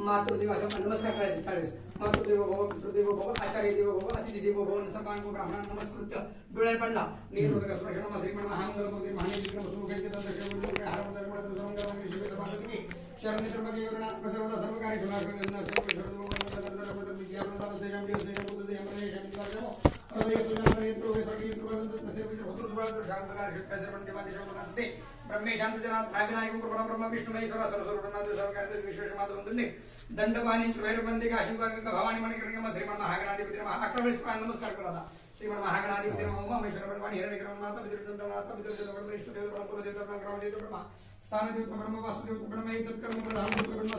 मातृदेव असं नमस्कार करायचे चाळीस मातृदेव भव पितृदेव भव आचार्य देव भव अतिथी देव भव सर्वांको ब्राह्मण नमस्कृत्य डोळे पडला निर्भय स्मरण श्रीमन महामंगलमूर्ती महानिविक्रम सुखेचे तंत्र हरमंदर गुण सर्वंगरमंगल शिवेत पादकी शरण सर्वके करुणा प्रसर्वदा सर्व कार्य गुणार्थ यज्ञ सर्व सर्व सर्व विद्याप्रदान सेवम देव सेवम बुद्ध यमने शमी कर्मो हृदय सुजन नेत्र वे सर्व सर्व सर्व होतुर शांतकार शिवप्रसरण देवादेश नमस्ते ब्रह्मेशांत जनात नागनायक प्रभा ब्रह्म विष्णु महेश्वर सर्वस्वरूपनाथ सर्वकार्य विशेष माधवंतने दंडपाणी वैरवंदे काशीबाग भवानी मणिकर्णिका श्रीमन महागणाधिपती महाअकरावेश नमस्कार करा श्रीमन महागणाधिपती उमामेश्वर ब्रह्मणी हिरण्यकरण माता पितृचंद्रनाथ पितृचंद्र विष्णुदेव ब्रह्मदेव ब्रह्मदेव ब्रह्मा स्थानदेव ब्रह्म वासुदेव ब्रह्म तत्कर्म प्रधान ब्रह्म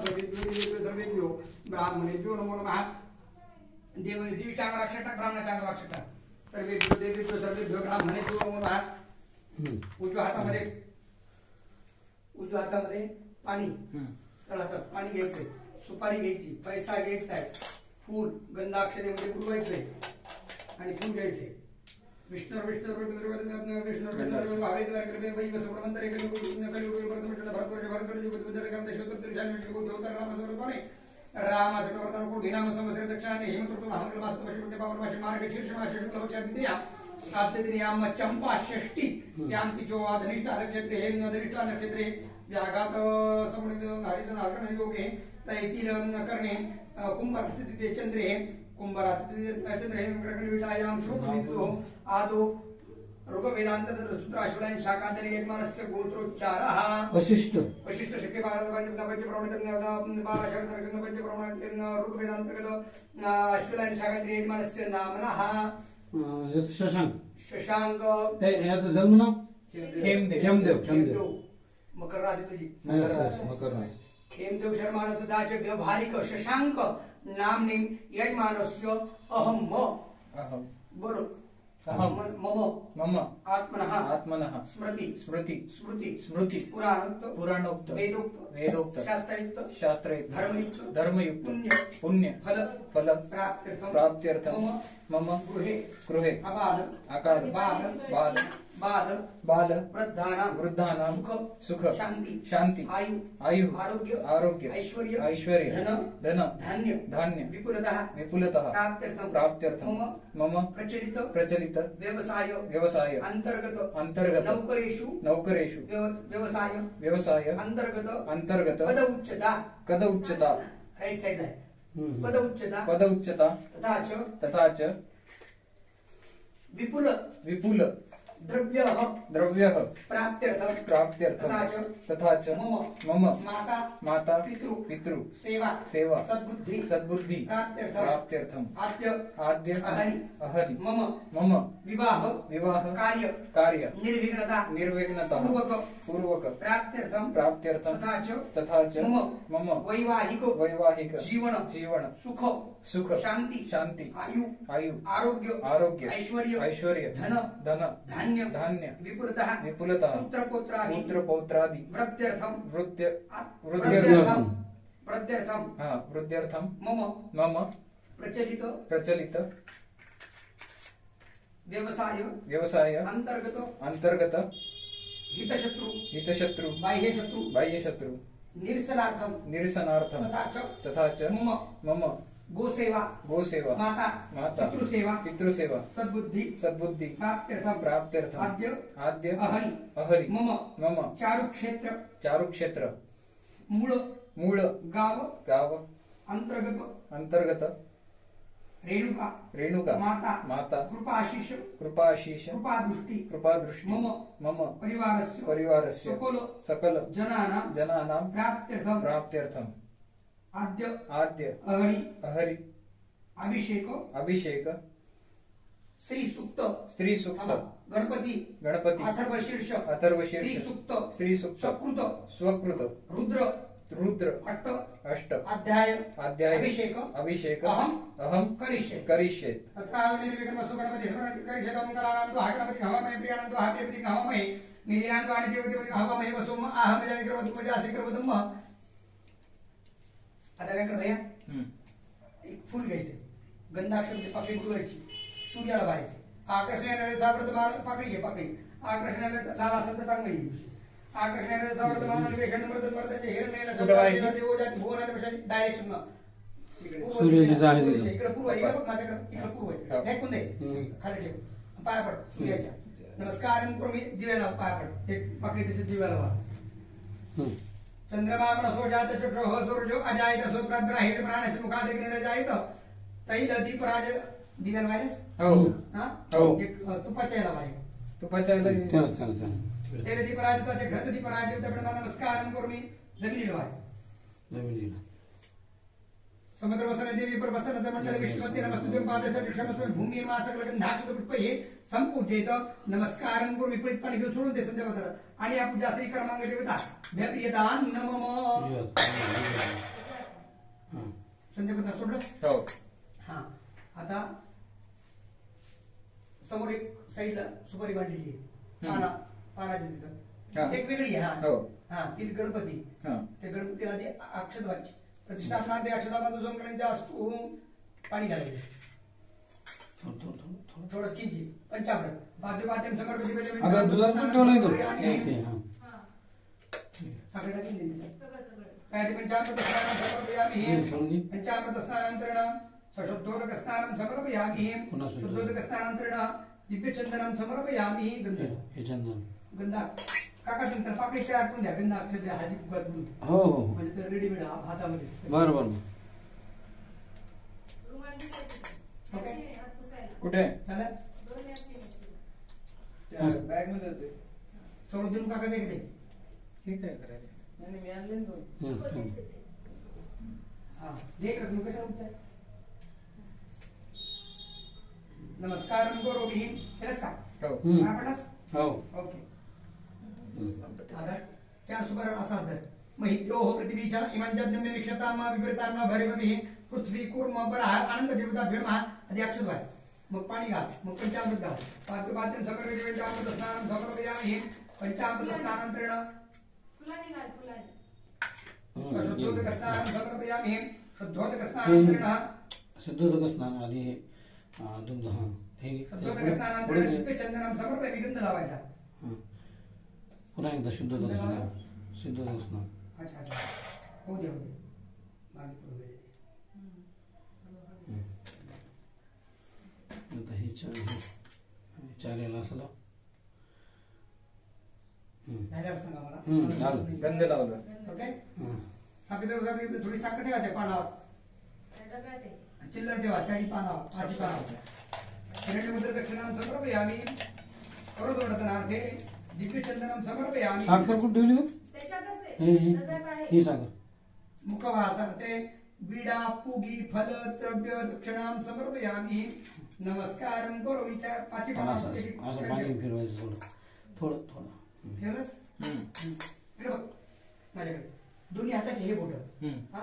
सर्वेभ्यो ब्राह्मणेभ्यो नमो नमः देव देवी चांगला अक्षर ब्राह्मण चांगला अक्षर सर्वेभ्यो देवेभ्यो सर्वेभ्यो ब्राह्मणेभ्यो नमो नमः उजव्या हातामध्ये पाणी तळातात पाणी घ्यायचंय सुपारी घ्यायची पैसा घ्यायचा आहे फूल गंधाक्षरेमध्ये पुरवायचंय आणि फूल घ्यायचे विष्णु विष्णु विष्णु विष्णु भावे कृपे वै वसुप्रमंतरे राम असटवर्तन को ढीनाम समस्या दक्षिणाने हेमंत महामंगल मास पश्चिम पावन भाषे मार्ग शीर्ष मास शुक्ल पक्षा द्वितीया आद्यदिन्याम चंपा षष्ठी याम तिजो अधनिष्ठा नक्षत्रे हे अधनिष्ठा नक्षत्रे व्याघात समृद्ध हरिजन आषाढ योगे तैतील करणे कुंभ राशीते चंद्रे कुंभ राशीते चंद्रे ग्रहण विटायाम शुभ नित्यो आदो ऋग वेदांत सूत्राश्वलायन शाकांतरी यजमानस्य गोत्रोच्चारः वशिष्ठ वशिष्ठ शक्य बाराचे प्रमाण 12 शब्द पंच प्रमाण ऋग वेदांतर्गत अश्वलायन शाकांतरी यजमानस्य नामनः शशांक शशांक याचं जन्म नाव खेमदेव मकर राशी तुझी मकर राशी खेमदेव शर्मा दाचे व्यवहारिक शशांक नामने यजमानस्य अहम बोलो मम आत्मनः स्मृति पुराणोक्त वेदोक्त शास्त्रयुक्त धर्मयुक्त पुण्य फल प्राप्त्यर्थम मम गृहे अकाल बाल वृद्धानां सुख शांति आयु आरोग्य ऐश्वर्य धन धान्य विपुलतः प्राप्त्यर्थम मम प्रचलित व्यवसाय अंतर्गत नौकरेषु व्यवसाय अंतर्गत कद उच्चता राइट साइड है पद उच्चता तथा च विपुल द्रव्यः प्राप्त्यर्थं तथा च मम माता पितृ सेवा सद्बुद्धि प्राप्त्यर्थं आद्य अहरि मम विवाह कार्य निर्विघ्नता पूर्वक प्राप्त्यर्थं तथा च मम वैवाहिक जीवन सुख शांति आयु आरोग्य ऐश्वर्य धन धान्य विपुलतः पुत्र पौत्रादि वृद्ध्यर्थम मम प्रचलित व्यवसाय अंतर्गत हितशत्रु बाह्यशत्रु निरसनार्थम तथा च मम गोसेवा माता पितृसेवा सद्बुद्धि प्राप्त्यर्थम आद्य अहरि मम चारुक्षेत्र मूळ गाव अंतर्गत रेणुका माता कृपाशीष कृपादृष्टि मम परिवारस्य सकल जनानां प्राप्त्यर्थम आद्य अहरि अभिषेक श्री सूक्त गणपति अथर्वशीर्ष श्री सूक्त स्वकृत रुद्र अष्ट अध्याय अभिषेक अहम करिष्ये तत्काल निर्विघ्नं सुगणपति करिष्येदं कलानां हागणपति हवामहे प्रियाणां हाप्यपति हवामहे निधिनां आणि देवदेवति हवामहे वसुम अहम जानिक्रवतु मजासि क्रवतुम आता काय कर भैया एक फूल घ्यायचे गंधाक्षराची पाकळी गुळवायची सूर्याला बाहायचे आकाशाला येणारे जागृत पाकळी घे पाकळी आकर्षणाला लाल असेल तर चांगलं येईल. आकर्षणाला जावं मानाने वेषण मर्दन मर्दाचे हिरण्याला कुठं आहे? देवजाती भुवनाने पेक्षा डायरेक्शन सूर्याची आहे तिथं. इकडे पूर्व आहे. इकडे बघ माझ्याकडे इकडे पूर्व आहे. हो. फेकून दे खाली ठेव पाया पड सूर्याच्या. नमस्कार करू मी दिव्याला पाया पड. एक पकडी दिसत दिव्याला वा. चंद्रमा मनसो जात चक्षुः सूर्यो अजायत सूत्राद्राहित प्राणस्य मुखादिक निरजायत तैल दीपराज दिव्याला वायरस हो हा हो. एक तुपाच्या याला वाय तुपाच्या तेल दीपराज ते घृत दीपराज तकडे नमस्कार करू मी जमिनीला वाय. जमिनीला समुद्र वसन देवी पर वसन मंडल विष्णुपती नमस्तुते पादस्य क्षमस्व भूमी मासक लगन नाक्ष पुष्प हे संपूजेत नमस्कार करू मी पळीत पाणी घेऊन सोडून दे संध्या पत्र आणि आपण जास्त क्रमांक देवता भयप्रियदान नमम संध्या पत्र सोडलं. हो हा आता समोर एक साईडला सुपारी बांधलेली आहे पानाच्या तिथं एक वेगळी आहे. हा हो हा ती गणपती हा त्या गणपतीला आधी अक्षत व्हायची प्रतिष्ठापनात अक्षता बांधून जोंगड्यांच्या असतो पाणी घालायचं थोडं किंची पंचामृत पाद्यपाद्यम समर्पित अगं तुला पण ठेवलं इथं. साखर टाकली काय ते पंचामृत स्नानं समर्पयामि पंचामृत स्नानांतरेण सशुद्धोदक स्नानं समर्पयामि शुद्धोदक स्नानांतरेण दिव्यचंदनं समर्पयामि. हे चंदन गंधा काका नंतर पापडी चार करून द्या गंधा अक्षर द्या हळदी कुंकू करून. हो हो म्हणजे तर रेडीमेड हातामध्ये बरं बरं ओके कुठे चालेल. बॅग मध्ये होते. समोर काकाच आहे ते हे काय करायला नाही मी आणले ना दोन. हा जे कर तुम्ही कशाला उठताय. नमस्कार करोमि केलंस का हो काय पडलास हो ओके. आधार चार सुपर असा आधार महित्योः पृथ्वीच्या इमांजद्यम्य विक्षतामा विपरीतांना भरेमभिः पृथ्वी कूर्म बरः आनंद देवता भीर्मः आदि अक्षर व्हाय. मग पाणी घाल मग पंचामृत घाल पाद्यपाद्यम समर्पयामि पंचामृत स्नानं समर्पयामि पंचामृत स्नानांतरेण शुद्धोदक स्नानं समर्पयामि शुद्धोदक स्नानांतरेण शुद्धोदक स्नान आधी दुग्ध हा हे शुद्धोदक स्नानांतरेण दिव्यचंदनं समर्पयामि गंध लावायचा. पुन्हा एकदा शुद्धोदक स्नान शुद्धोदक स्नान. अच्छा अच्छा हो दे मागे पुढे वेळ आता हे चार याला असला झाल्यावर सांगा मला. झालं. गंध लावलं. ओके साखर थोडी साखर ठेवा त्या पानावर चिल्लर ठेवा चारी पानावर आजी पानावर मुद्र दक्षिणां समर्पयामि करोदोडतनार्थे दिव्यचंदनं समर्पयामि. साखर कुठे ठेवली हो? ही साखर मुखवासरते बीडा पुगी फल द्रव्य दक्षिणां समर्पयामि. नमस्कारं करोमि पाची असं असं पाणी फिरवायचं थोडं थोडं थोडं. ठेवलंस इकडे बघ माझ्याकडे दोन्ही हाताचे हे बोट हा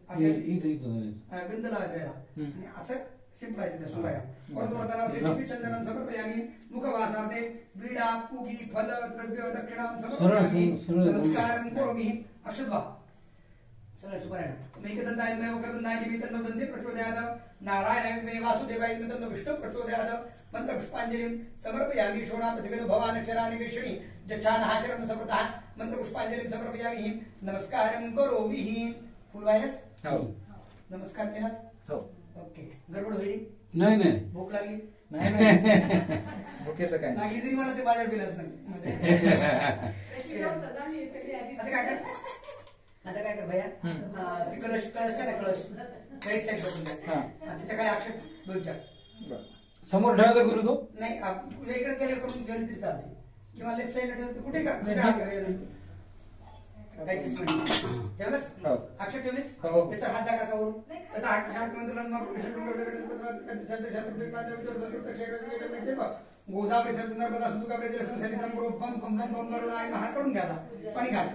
असे इथं इथं गंध लावायचा याला आणि असं शिंपडायचं त्या सुपाऱ्या परतोडताना दिव्यचंदनं समर्पयामि. मुखवासार्थे बीडा पुगी फल द्रव्य दक्षिणां समर्पयामि. नमस्कारं करोमि अक्षद्वा सगळ्या सुपाऱ्या मैकदंताय मे वक्रदंताय निमित्तं दंते प्रचोदयात् नारायणाय मे वासुदेवाय निमित्तं विष्णु प्रचोदयात् मंत्र पुष्पांजलिं समर्पयामि. शोणापथिवेन भवानक्षराणि वेषणी जच्छानहाचरं समृतः मंत्र पुष्पांजलिं समर्पयामि. नमस्कारं करोमि. फुल व्हायरस हो नमस्कार केलास हो. ओके गडबड होईल नाही नाही भूक लागली नाही नाही ओकेचं काय लागली जरी मला ते बाजार बिलच नाही म्हणजे आता काय कर भैया ते कलश कलश आहे ना कलश राईट साईड बघून त्याच्या काय अक्षर दोन चार समोर ठेवायचा गुरु तो नाही इकडे केले करून गेली तरी चालते किंवा लेफ्ट साईडला ठेवलं कुठे का ठेवलंस अक्षर ठेवलीस त्याचा हात जागा समोर त्याचा हात गोदावरी नर्मदा सिंधू हात काढून घ्या पाणी घाल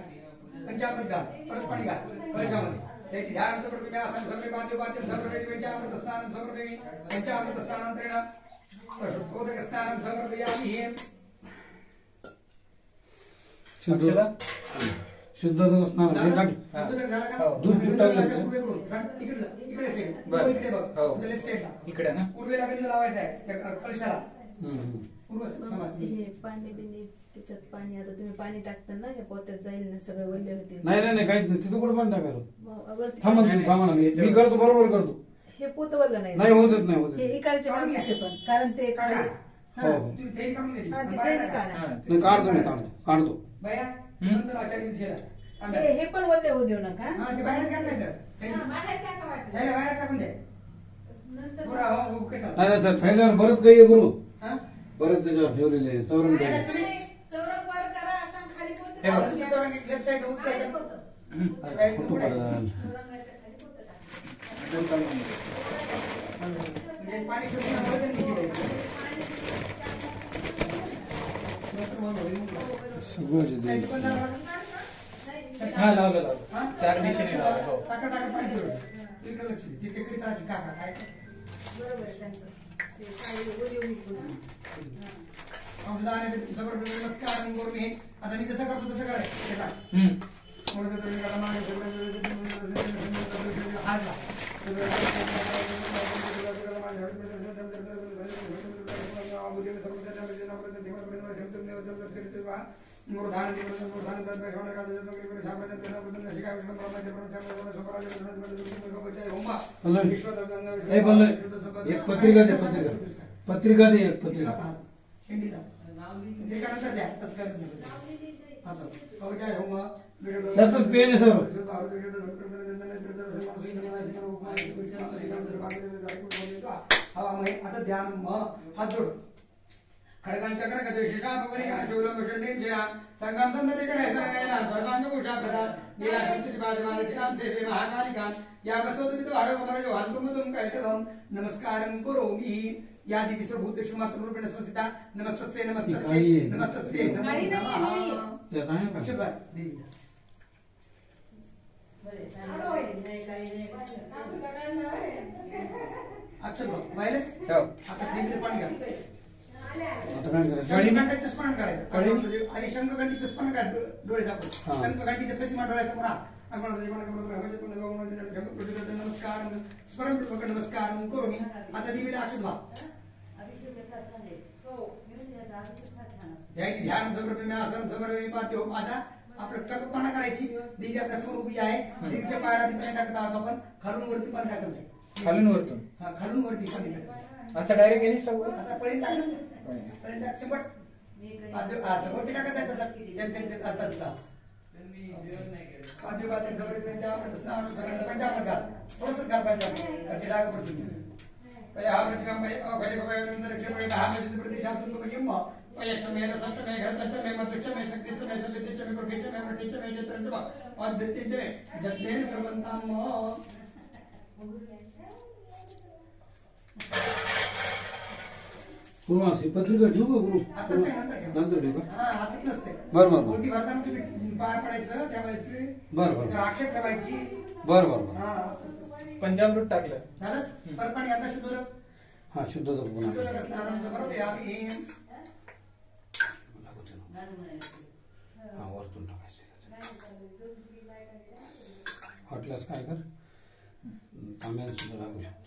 पंचामृत घाल परत पाणी घाल कलशामध्ये त्याची ध्यान पंचामृत स्नानं समर्पयामि. पंचामृत स्नानांतरेण शुद्धोदक स्नानं समर्पयामि. शुद्धोदक स्नान हे टाक दूध टाकलं इकडे ना पूर्वेला गंध लावायचा आहे त्या कलशाला पूर्व समाधी. हे पाणी बिनी त्याच्यात पाणी आता तुम्ही पाणी टाकता ना हे पोत्यात जाईल ना सगळे वल्ले होतील. नाही काहीच नाही तिथं कुठं पण टाकायला. वरती थांबा तुम्ही, थांबा ना, मी करतो, बरोबर करतो. हे पोत वल्लं नाही नाही होतच नाही होत. हे इकडचे बाजूचे पण कारण ते खाली हो हो तुम्ही ते काढून घ्यायची. हा तिथे नाही काढा. नाही काढतो मी काढतो. बाया नंतर आचार्य दिसेल. हे पण वल्ले होऊ देऊ नका. हा ते बाहेरच काढलं तर त्याला बाहेर टाकून द्या. पुरा हो कसं नाही नाही सर, थैल्यावर बरंच काही आहे गुरु, हा बरंच त्याच्यावर ठेवलेले आहे, चौरंग बाहेर ठेवले. तुम्ही चौरंग वर करा असं खाली पोत हे बघ, तुमच्या चौरंगी लेफ्ट साइड उचलायचं. अरे, फोटो पडलं. चौरंगाच्या खाली पोत टाका. म्हणजे पाणी शोषून वजन किती आहे? सगळं जे काही दे. दुकानदाराला हा लावलं हा? चार दिशेने लावलं हो. साखर टाका पाणी ठेवलं. इकडे लक्ष दे. तिथे करीत राहते काका काय बरोबर आहे त्यांचं. ते काही ओली ओली करून. औषध आणि जबर नमस्कार करून मी आता मी जसं करतो तसं करायचं ते टाक. ए बोल, एक पत्रिका दे, पत्रिका दे, एक पत्रिका. त्यातच पेन आहे सर. आता ध्यान हात जोड खडकांच्या करा शेषापरी शौरम षण्डीम जया संगम संतती करायचा राहिला सर्वांग गोषा प्रदा नीला संतती बाजमानची काम सेवे महाकालिका या कसोतरी तो आरोग्य मला जो हातुमतुम कैटभम नमस्कारं करोमि या दिवि सर्वभूत शुमात्र रूपेण संस्थिता नमस्तस्ये नमस्तस्ये नमस्तस्ये नमः त्या काय अक्षरवाद देवी अक्षरवाद वायरस आता देवीला पाणी घाल आता काय करायचं? शंखघंटाचं स्मरण करायचं आणि शंखघंटीचं स्मरण करा डोळे झाकून शंखघंटीचं प्रतिमा डोळ्याचा पुरा नमस्कार स्मरण नमस्कार करू मी आता देवीला अक्षत व्हा ध्यान समर्पण आसन समर्पण पाहते हो आता आपलं कल्पना करायची देवी आपल्या समोर उभी आहे देवीच्या पायाला पाणी टाकत आहोत आपण खालून वरती पाणी टाकत आहे खालून वरतून हा खालून वरती पाणी टाकत असं डायरेक्ट येणीच टाकू असं पळी टाकलं पळी टाक शेंबट असं वरती टाकायचं आहे तसं तसा आदिवासी जबरदस्त स्नान सगळ्यांचं पंचामत घाल थोडंसं घाल पंचामत ते डाग पडतो पय हा प्रतिमा पय अघले पय नंतर क्षमय हा म्हणजे प्रतिशासन तो किंवा पय क्षमय सक्षमय घरतक्षमय मधुक्षमय शक्तीक्षमय सवितेक्षमय प्रभेक्षमय मृतिक्षमय जत्रंचम अद्वितीयक्षमय जत्तेन कर्मंताम पूर्वासी पत्रिका ठेवू का गुरु? आताच नाही नंतर ठेवू का? हा आता नसते बरं. मोठी भरताना तुम्ही पाय पडायचं ठेवायचे बरं. आक्षेप ठेवायची बरं. हा पंचामृत टाकलं झालंच परत पाणी आता शुद्ध हा शुद्ध तो पुन्हा. हा वरतून टाकायचं. वाटल्यास काय कर, तांब्याला सुद्धा टाकू शकतो.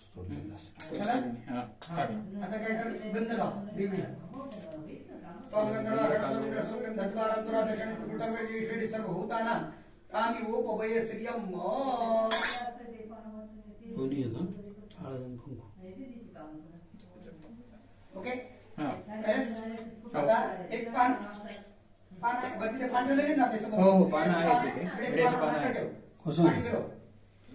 आता काय कर बंद लाव देवीला सर्वभूतानां तानि उपवय श्रियम दोन्ही आहेत ना, हळद आणि कुंकू. ओके आता एक पान आहे बत्तीचे पान ठेवलेले ना आपल्या समोर. हो पानं आहेत तिथे विड्याची पानं आहेत कसं?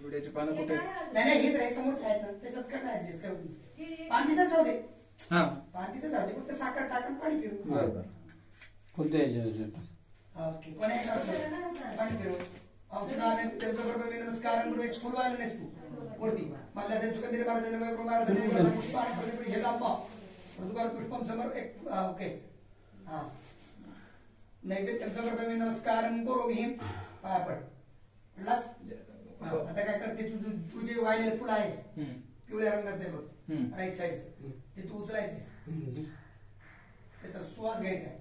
विड्याची पानं कुठे नाही हेच आहे समोरच आहेत ना त्याच्यात काय ऍडजस्ट करू पान तिथंच राहू दे हा पान तिथंच राहू दे फक्त साखर टाकून पाणी पिऊ बरोबर कोणत्या ह्याच्यात? ओके पण एक पाणी पिऊ औषधाने त्यांच्याबरोबर नमस्कार करून एक फुल वाला नसतो वरती मला त्या सुगंधी मला देणं प्रमाण धन्यवाद पुष्प आणि पडे हे दाबा तुझा पुष्पम समोर एक ओके हा नैवेद्य त्यांच्याबरोबर मी नमस्कार करू मी पाया पड प्लस आता काय करते तुझे वायलेलं फुल आहे पिवळ्या रंगाचं आहे बघ राईट साइड ते तू उचलायचं त्याचा सुवास घ्यायचा आहे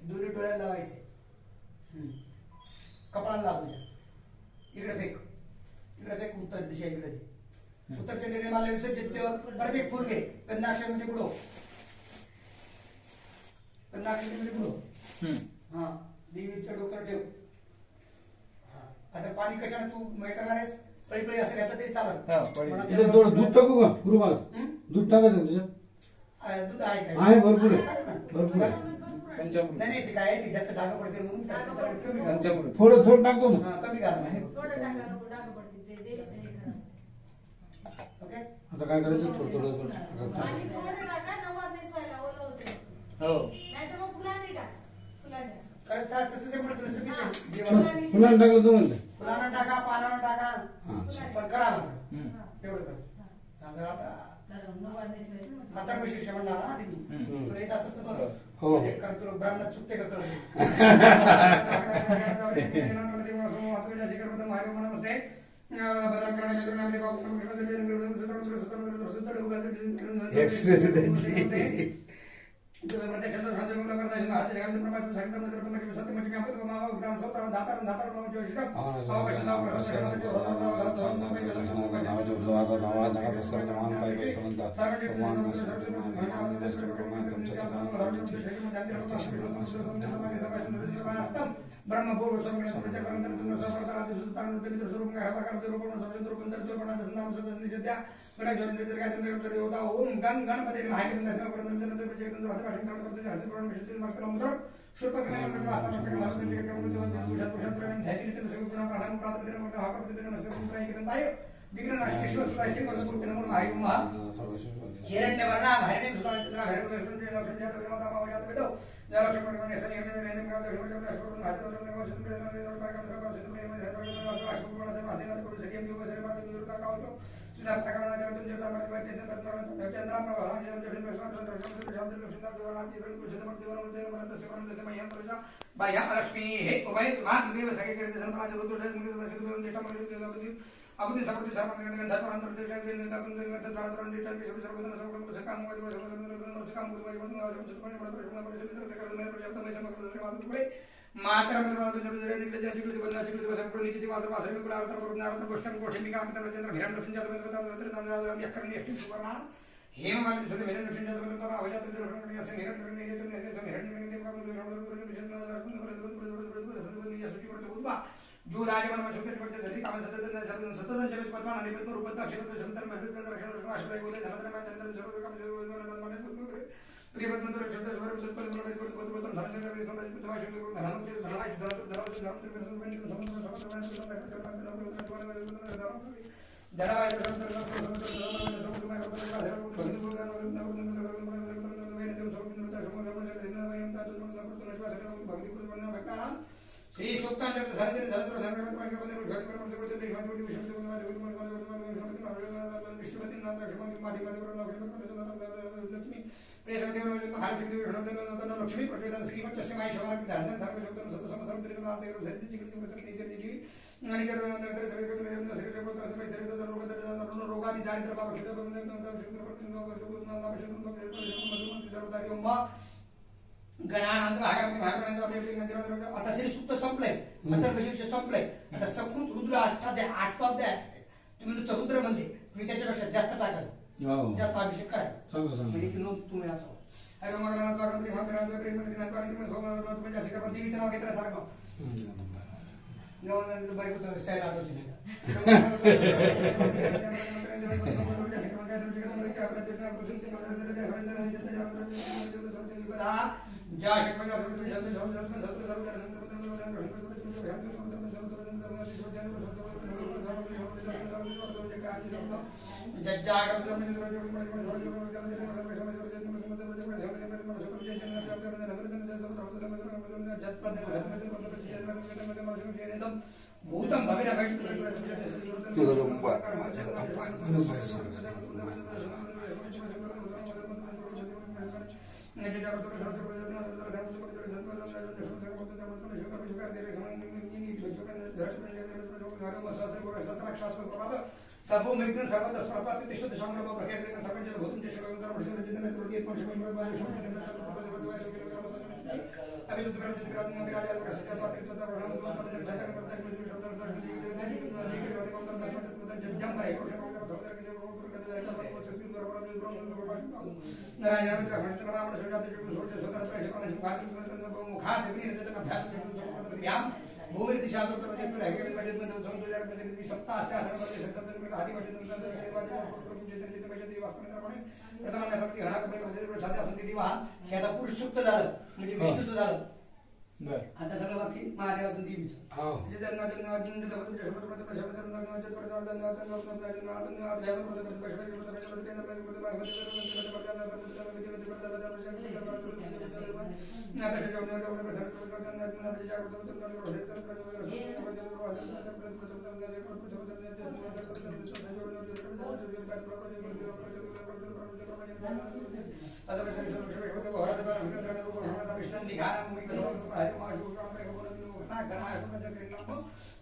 दोन्ही डोळ्याला लावायचे कपाळाला लावून इकडे फेक उत्तर दिशा इकडे उत्तरच्या निर्णय मला विसर्जित परत एक फुल घे गंधाक्षर मध्ये बुडव तर नागरिकांमध्ये पुढं हा देवीच्या डोक्यावर ठेव. आता पाणी कशाने तू हे करणार आहेस? पळी असं घेतलं तरी चालत. त्याच्यात दूध टाकू का गुरु महाराज? दूध टाकायचं ना त्याच्यात? दूध आहे काय? आहे भरपूर आहे भरपूर आहे. पंचामृत. नाही ते काय आहे, ते जास्त डाग पडते म्हणून कमी घाल. पंचामृत. थोडं थोडं टाकतो ना. कमी घाल. ओके आता काय करायचं थोडं थोडं आणि थोडं टाका, नवर नेसवायला ओलं होतं. हो. नाहीतर मग फुलांनी टाक. फुलांनी असं. काय तसं म्हणतो तुला sufficient. फुलांना टाकलं तर म्हणते फुलांना टाका, पानावर टाका, हा. पण करा ना तेवढं कर. आता नवर नेसवायचं मग. आता विशेष म्हणणार ना आधी मी तुला येत असत ना हो. करतो ब्राह्मणात चुकते का कळते. एक्सप्रेस त्यांची लक्ष्मी हे उभय महादेव सगळे श्री लक्ष्मी प्रचोदन श्रीमच्च माहेश्वर रोगादी दारिद्र्य आता श्री सुक्त संपलंय, अथर्वशीर्ष संपलंय. आता सकृत रुद्र आठवाध्याय असते. तुम्ही नुसतं रुद्र म्हणते, तुम्ही त्याच्यापेक्षा जास्त टाकाल, जास्त अभिषेक करायला. म्हणजे ती नोंद तुम्ही असं देवीचं नाव घेतल्यासारखं बायको स्टाईल आठवची नाही भूतम सर्व मैत्रीण सर्वात स्पर्धात तिष्ठत संग्राम प्रख्यात सर्वांच्या भूतूंचे शोधन नारायण का भक्त राम सुजात जो सोच सोदर प्रेषण मुखात मुखात भी रहते का अभ्यास व्यायाम भूमि दिशा तो प्रति पर है के बड़े में संतुलन में सप्ताह से आसन करते सप्ताह में आदि बड़े में के बाद जितने बजे वास्तव में प्रमाणे प्रथम अंग शक्ती घडा कपडे साध्या संधी दिवा हे आता पुरुष सुक्त झालं म्हणजे विष्णूचं झालं बर आता सगळं बाकी महादेवाचं देवीचं हो म्हणजे जन्म जन्म अजून तुमच्या शब्द प्रथम शब्द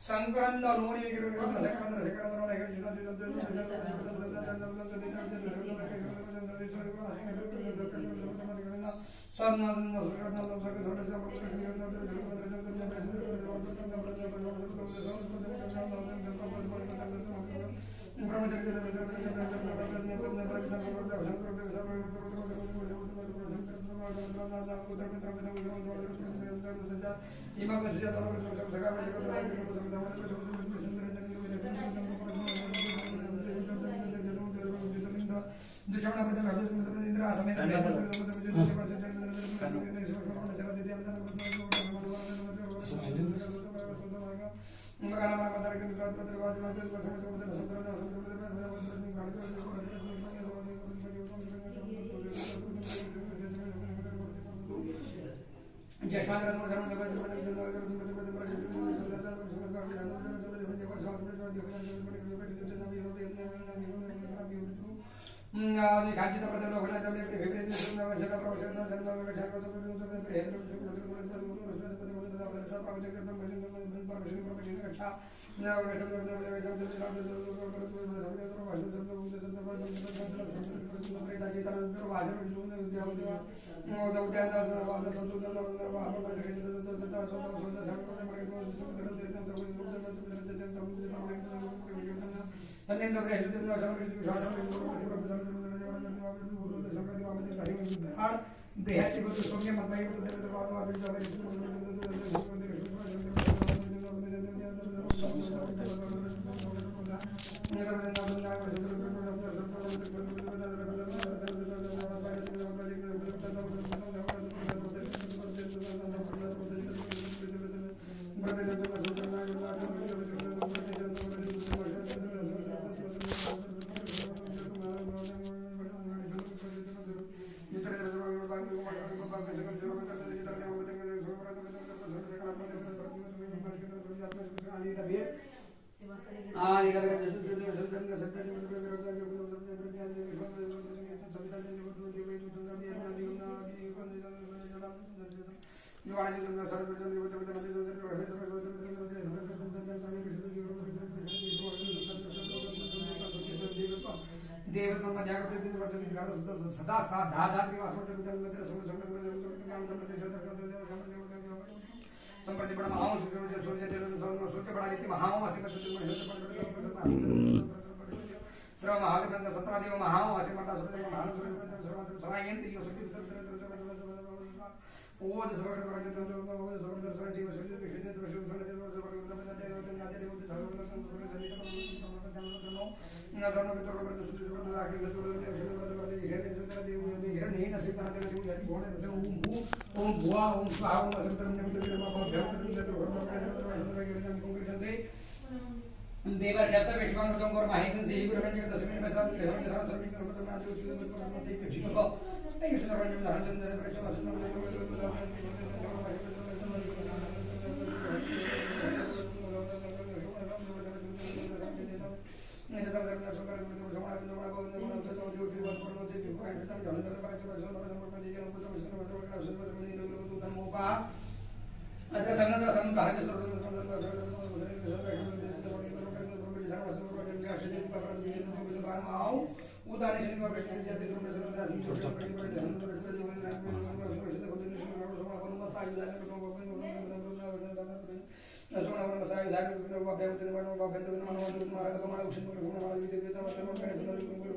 संक्रांत लोणी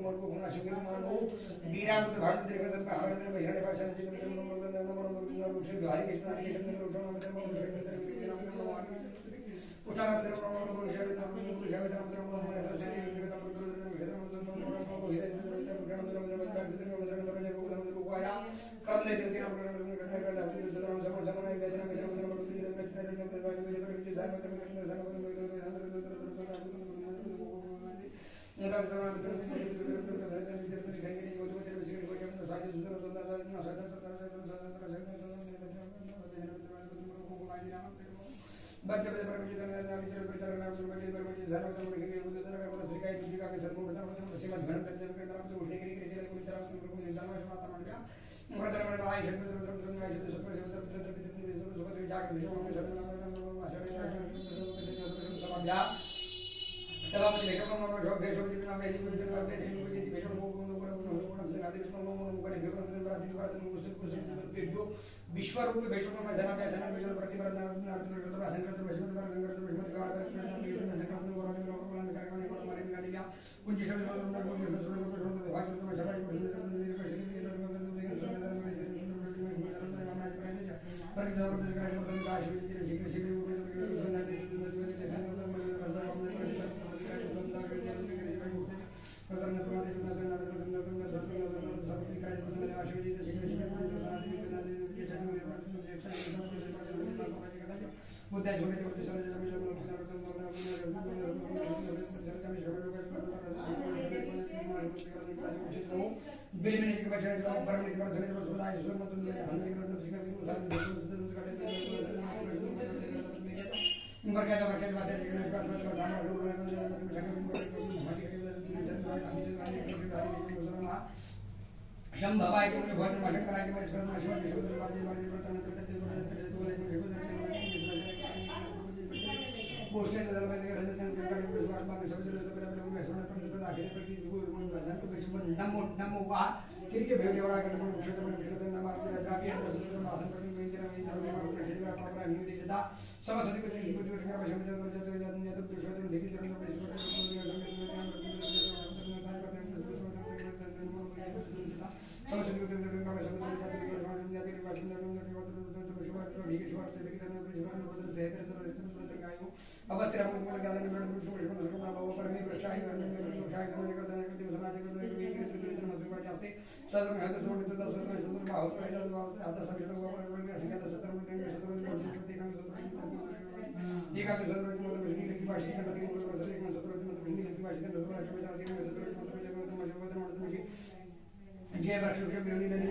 मोर को गुना शिंगे मानो बीराण तो भारत तेरे का हमारे में हिरण्य भाषा से नमो नमो श्री बिहारी कृष्ण हरि कृष्ण नमो नमो नमो उठाना तेरे नमो नमो श्री नमो नमो श्री नमो नमो सभापति विष्णु नमो शोक भेषो दिव्य नाम वेदी विष्णु नाम वेदी विष्णु विष्णु विश्वरूप विष्णु में जना पे जना विष्णु प्रतिपद नारद विष्णु रासंकृत विष्णु विष्णु कुंज शंभवाय के मुझे भजन भाषण कराए मैं इसका नाम शिव विष्णु देवादी वादी प्रतन प्रत्येक पोस्टर दल में रजत चंद्र का विश्वास में सब जगह पर अपने में सुनने पर निकल आगे पर की गुरु गुरु भजन को विश्व नमो नमो वा किरके भेड़ वाला का नमो विष्णु में विष्णु नाम के द्राव्य दर्शन आसन पर में जरा में धर्म में अपने शरीर का अपना निमित्त जदा सब सदी को तीन बुद्धि का वश में जब जब जब तो विश्व में देखी धर्म में जय वृक्ष बिरणी नदी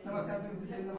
नमस्कार.